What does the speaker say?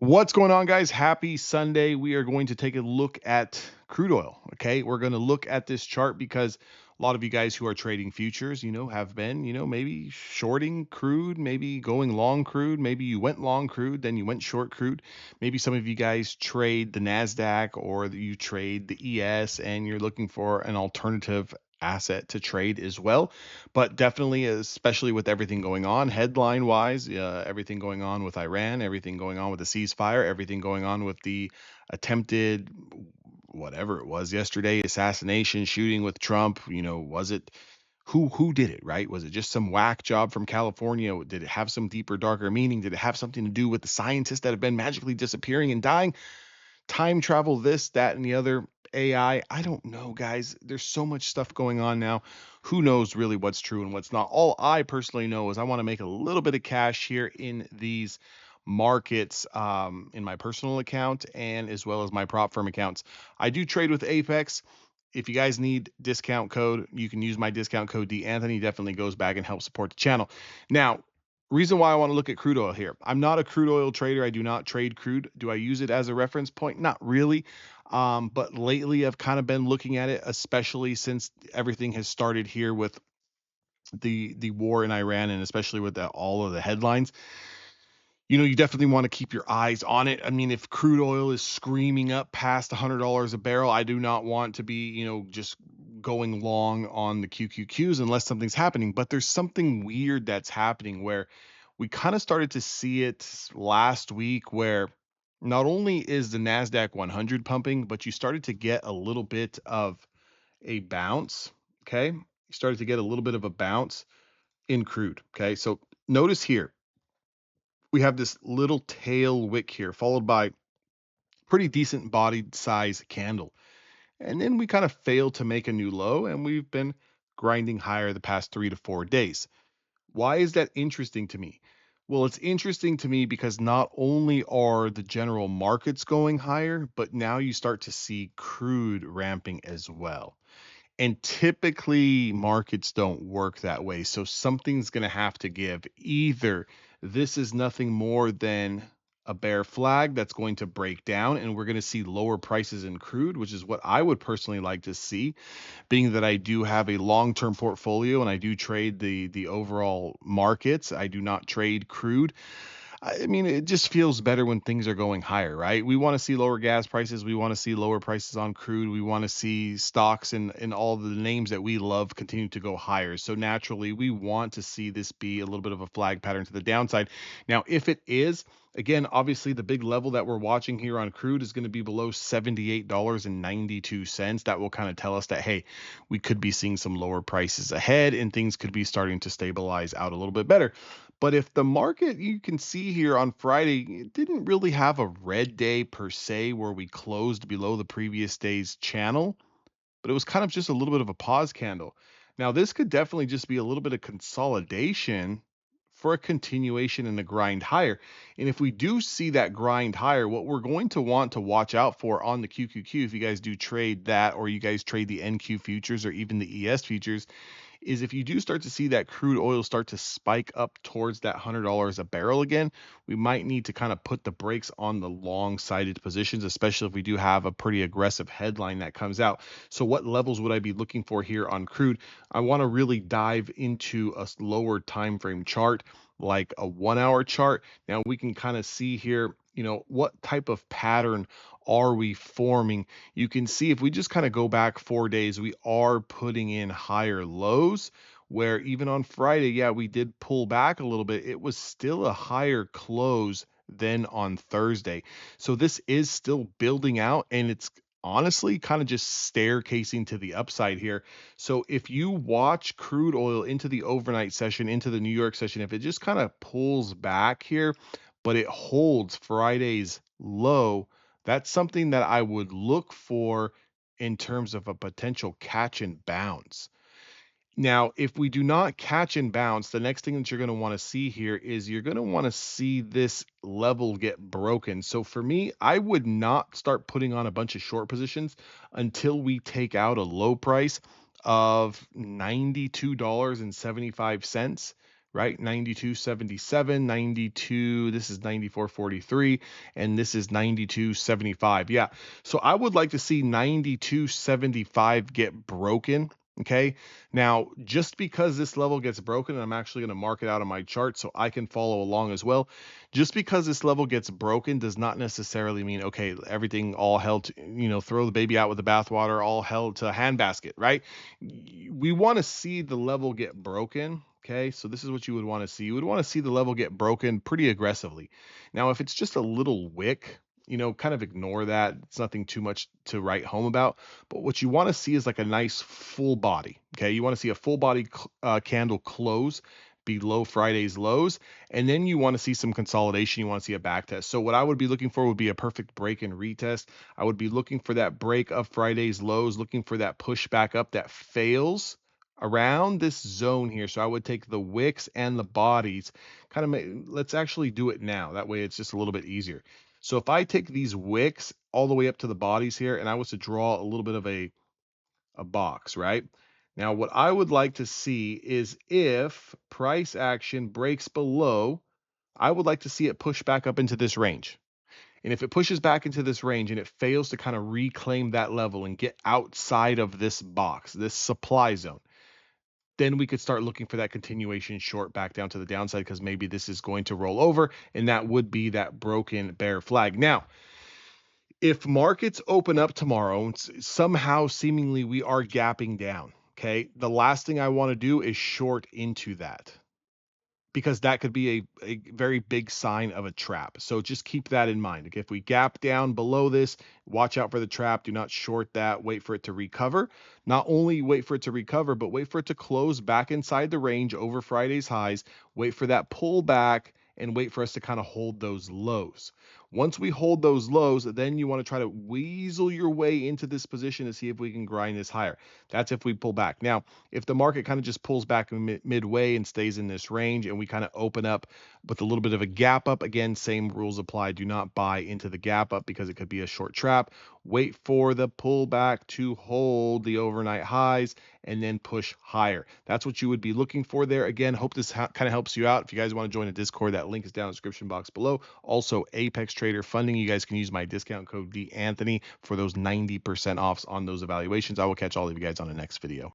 What's going on, guys? Happy Sunday. We are going to take a look at crude oil. Okay. We're going to look at this chart because a lot of you guys who are trading futures, have been, maybe shorting crude, maybe going long crude. Maybe you went long crude, then you went short crude. Maybe some of you guys trade the NASDAQ or you trade the ES and you're looking for an alternative asset to trade as well. But definitely, especially with everything going on, headline wise, everything going on with Iran, everything going on with the ceasefire, everything going on with the attempted, whatever it was yesterday, assassination shooting with Trump. Was it who did it, right? Was it just some whack job from California? Did it have some deeper, darker meaning? Did it have something to do with the scientists that have been magically disappearing and dying? Time travel, this, that, and the other, AI. I don't know, guys. There's so much stuff going on now. Who knows really what's true and what's not? All I personally know is I want to make a little bit of cash here in these markets, in my personal account and as well as my prop firm accounts. I do trade with Apex. If you guys need discount code, you can use my discount code D Anthony. Definitely goes back and helps support the channel. Now, reason why I want to look at crude oil here. I'm not a crude oil trader. I do not trade crude. Do I use it as a reference point? Not really. But lately I've kind of been looking at it, especially since everything has started here with the war in Iran and especially with all of the headlines. You definitely want to keep your eyes on it. I mean, if crude oil is screaming up past $100 a barrel, I do not want to be, just going long on the QQQs unless something's happening. But there's something weird that's happening where we kind of started to see it last week where not only is the NASDAQ 100 pumping, but you started to get a little bit of a bounce. Okay. You started to get a little bit of a bounce in crude. Okay. So notice here we have this little tail wick here, followed by pretty decent bodied size candle. And then we kind of failed to make a new low, and we've been grinding higher the past 3 to 4 days. Why is that interesting to me? Well, it's interesting to me because not only are the general markets going higher, but now you start to see crude ramping as well. And typically, markets don't work that way. So something's going to have to give. Either this is nothing more than a bear flag that's going to break down, and we're going to see lower prices in crude, which is what I would personally like to see, being that I do have a long-term portfolio and I do trade the overall markets. I do not trade crude. I mean, it just feels better when things are going higher, right? We want to see lower gas prices. We want to see lower prices on crude. We want to see stocks and all the names that we love continue to go higher. So naturally, we want to see this be a little bit of a flag pattern to the downside. Now, if it is, again, obviously the big level that we're watching here on crude is going to be below $78.92. That will kind of tell us that, hey, we could be seeing some lower prices ahead and things could be starting to stabilize out a little bit better. But if the market, you can see here on Friday, it didn't really have a red day per se where we closed below the previous day's channel, but it was kind of just a little bit of a pause candle. Now, this could definitely just be a little bit of consolidation for a continuation in the grind higher. And if we do see that grind higher, what we're going to want to watch out for on the QQQ, if you guys do trade that or you guys trade the NQ futures or even the ES futures, is if you do start to see that crude oil start to spike up towards that $100 a barrel again, we might need to kind of put the brakes on the long-sided positions, especially if we do have a pretty aggressive headline that comes out. So what levels would I be looking for here on crude? I want to really dive into a lower time frame chart, like a 1 hour chart. Now we can kind of see here, what type of pattern are we forming? You can see if we just kind of go back 4 days, we are putting in higher lows where even on Friday, yeah, we did pull back a little bit. It was still a higher close than on Thursday. So this is still building out and it's honestly kind of just staircasing to the upside here. So if you watch crude oil into the overnight session, into the New York session, if it just kind of pulls back here, but it holds Friday's low, that's something that I would look for in terms of a potential catch and bounce. Now, if we do not catch and bounce, the next thing that you're going to want to see here is you're going to want to see this level get broken. So for me, I would not start putting on a bunch of short positions until we take out a low price of $92.75. right? 92.77, 92, this is 94.43, and this is 92.75. Yeah. So I would like to see 92.75 get broken. Okay. Now, just because this level gets broken, and I'm actually going to mark it out on my chart so I can follow along as well. Just because this level gets broken does not necessarily mean, okay, everything all held to, throw the baby out with the bathwater, all held to a handbasket, right? We want to see the level get broken. Okay, so this is what you would want to see. You would want to see the level get broken pretty aggressively. Now, if it's just a little wick, kind of ignore that. It's nothing too much to write home about. But what you want to see is like a nice full body. Okay, you want to see a full body candle close below Friday's lows, and then you want to see some consolidation. You want to see a back test. So what I would be looking for would be a perfect break and retest. I would be looking for that break of Friday's lows, looking for that push back up that fails around this zone here. So I would take the wicks and the bodies, let's actually do it now. That way it's just a little bit easier. So if I take these wicks all the way up to the bodies here, and I was to draw a little bit of a box, right? Now, what I would like to see is if price action breaks below, I would like to see it push back up into this range. And if it pushes back into this range and it fails to kind of reclaim that level and get outside of this box, this supply zone, then we could start looking for that continuation short back down to the downside, because maybe this is going to roll over, and that would be that broken bear flag. Now, if markets open up tomorrow and somehow seemingly we are gapping down, okay, the last thing I want to do is short into that, because that could be a very big sign of a trap. So just keep that in mind. Like if we gap down below this, watch out for the trap. Do not short that. Wait for it to recover. Not only wait for it to recover, but wait for it to close back inside the range over Friday's highs. Wait for that pullback and wait for us to kind of hold those lows. Once we hold those lows, then you want to try to weasel your way into this position to see if we can grind this higher. That's if we pull back. Now, if the market kind of just pulls back midway and stays in this range, and we kind of open up with a little bit of a gap up, again, same rules apply. Do not buy into the gap up because it could be a short trap. Wait for the pullback to hold the overnight highs and then push higher. That's what you would be looking for there. Again, hope this kind of helps you out. If you guys want to join a Discord, that link is down in the description box below. Also, Apex Trader Funding. You guys can use my discount code DAnthony for those 90% offs on those evaluations. I will catch all of you guys on the next video.